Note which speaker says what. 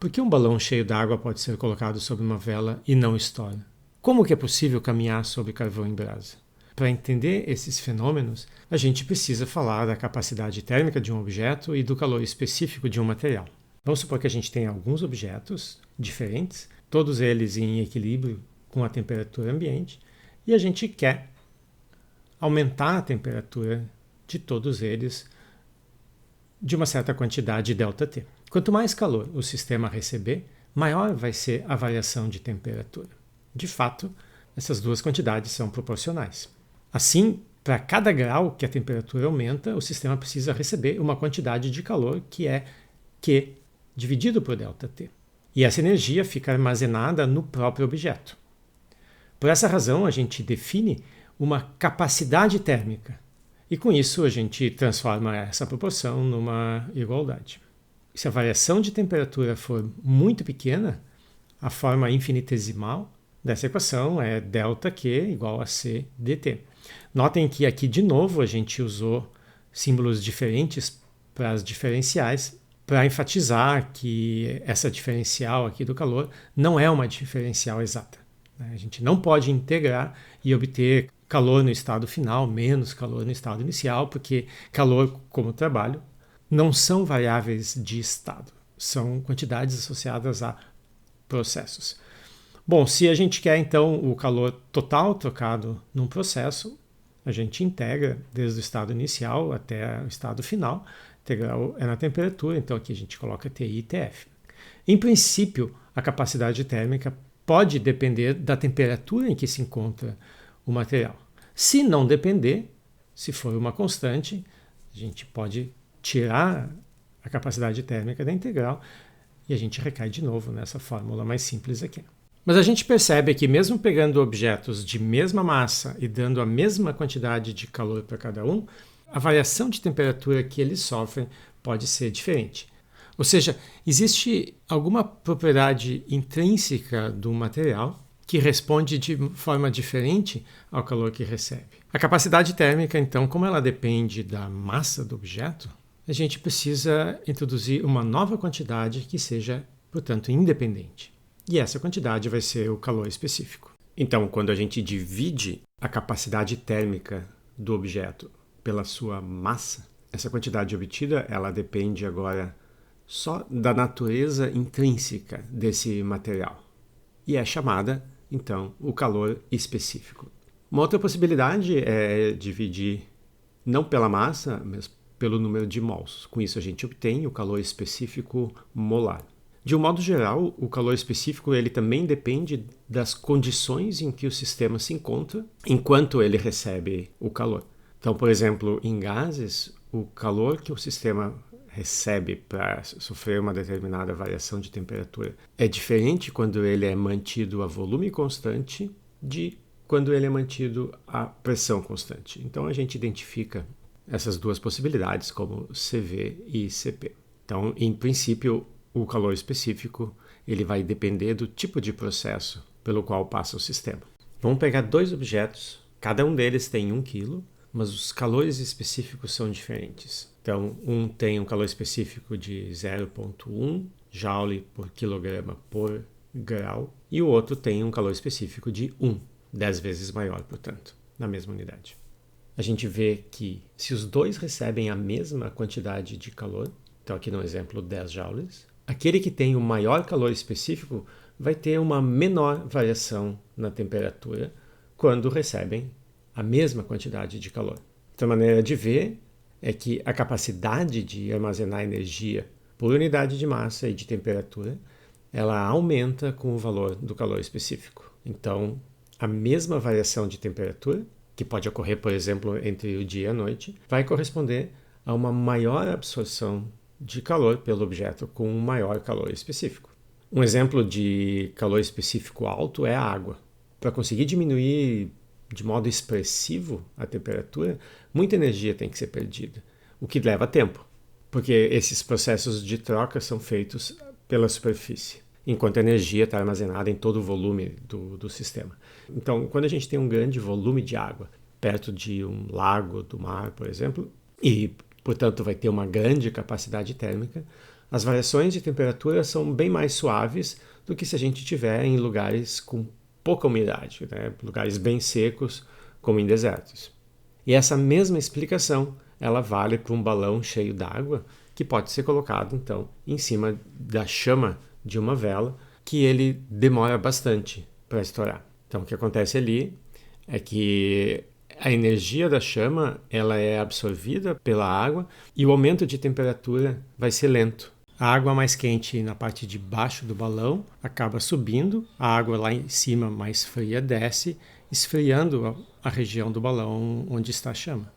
Speaker 1: Por que um balão cheio d'água pode ser colocado sobre uma vela e não estoura? Como que é possível caminhar sobre carvão em brasa? Para entender esses fenômenos, a gente precisa falar da capacidade térmica de um objeto e do calor específico de um material. Vamos supor que a gente tem alguns objetos diferentes, todos eles em equilíbrio com a temperatura ambiente, e a gente quer aumentar a temperatura de todos eles de uma certa quantidade ΔT. Quanto mais calor o sistema receber, maior vai ser a variação de temperatura. De fato, essas duas quantidades são proporcionais. Assim, para cada grau que a temperatura aumenta, o sistema precisa receber uma quantidade de calor que é Q dividido por ΔT. E essa energia fica armazenada no próprio objeto. Por essa razão, a gente define uma capacidade térmica. E com isso, a gente transforma essa proporção numa igualdade. Se a variação de temperatura for muito pequena, a forma infinitesimal dessa equação é ΔQ igual a C dt. Notem que aqui, de novo, a gente usou símbolos diferentes para as diferenciais, para enfatizar que essa diferencial aqui do calor não é uma diferencial exata. A gente não pode integrar e obter calor no estado final menos calor no estado inicial, porque calor, como trabalho, não são variáveis de estado, são quantidades associadas a processos. Bom, se a gente quer então o calor total trocado num processo, a gente integra desde o estado inicial até o estado final. Integral é na temperatura, então aqui a gente coloca TI e TF. Em princípio, a capacidade térmica pode depender da temperatura em que se encontra o material. Se não depender, se for uma constante, a gente pode tirar a capacidade térmica da integral e a gente recai de novo nessa fórmula mais simples aqui. Mas a gente percebe que mesmo pegando objetos de mesma massa e dando a mesma quantidade de calor para cada um, a variação de temperatura que eles sofrem pode ser diferente. Ou seja, existe alguma propriedade intrínseca do material que responde de forma diferente ao calor que recebe. A capacidade térmica, então, como ela depende da massa do objeto, a gente precisa introduzir uma nova quantidade que seja, portanto, independente. E essa quantidade vai ser o calor específico. Então, quando a gente divide a capacidade térmica do objeto pela sua massa, essa quantidade obtida, ela depende agora só da natureza intrínseca desse material. E é chamada, então, o calor específico. Uma outra possibilidade é dividir não pela massa, mas pelo número de mols. Com isso a gente obtém o calor específico molar. De um modo geral, o calor específico ele também depende das condições em que o sistema se encontra enquanto ele recebe o calor. Então, por exemplo, em gases, o calor que o sistema recebe para sofrer uma determinada variação de temperatura é diferente quando ele é mantido a volume constante de quando ele é mantido a pressão constante. Então a gente identifica essas duas possibilidades como CV e CP. Então, em princípio, o calor específico ele vai depender do tipo de processo pelo qual passa o sistema. Vamos pegar dois objetos, cada um deles tem 1 kg, mas os calores específicos são diferentes. Então, um tem um calor específico de 0,1 joule por quilograma por grau e o outro tem um calor específico de 1, 10 vezes maior, portanto, na mesma unidade. A gente vê que se os dois recebem a mesma quantidade de calor, então aqui no exemplo 10 joules, aquele que tem o maior calor específico vai ter uma menor variação na temperatura quando recebem a mesma quantidade de calor. Outra maneira de ver é que a capacidade de armazenar energia por unidade de massa e de temperatura, ela aumenta com o valor do calor específico. Então, a mesma variação de temperatura, que pode ocorrer, por exemplo, entre o dia e a noite, vai corresponder a uma maior absorção de calor pelo objeto com um maior calor específico. Um exemplo de calor específico alto é a água. Para conseguir diminuir de modo expressivo a temperatura, muita energia tem que ser perdida, o que leva tempo, porque esses processos de troca são feitos pela superfície, enquanto a energia está armazenada em todo o volume do sistema. Então, quando a gente tem um grande volume de água perto de um lago, do mar, por exemplo, e, portanto, vai ter uma grande capacidade térmica, As variações de temperatura são bem mais suaves do que se a gente estiver em lugares com pouca umidade, né? Lugares bem secos, como em desertos. E essa mesma explicação, ela vale para um balão cheio d'água, que pode ser colocado, então, em cima da chama de uma vela, que ele demora bastante para estourar. Então, o que acontece ali é que a energia da chama ela é absorvida pela água e o aumento de temperatura vai ser lento. A água mais quente na parte de baixo do balão acaba subindo, a água lá em cima mais fria desce, esfriando a região do balão onde está a chama.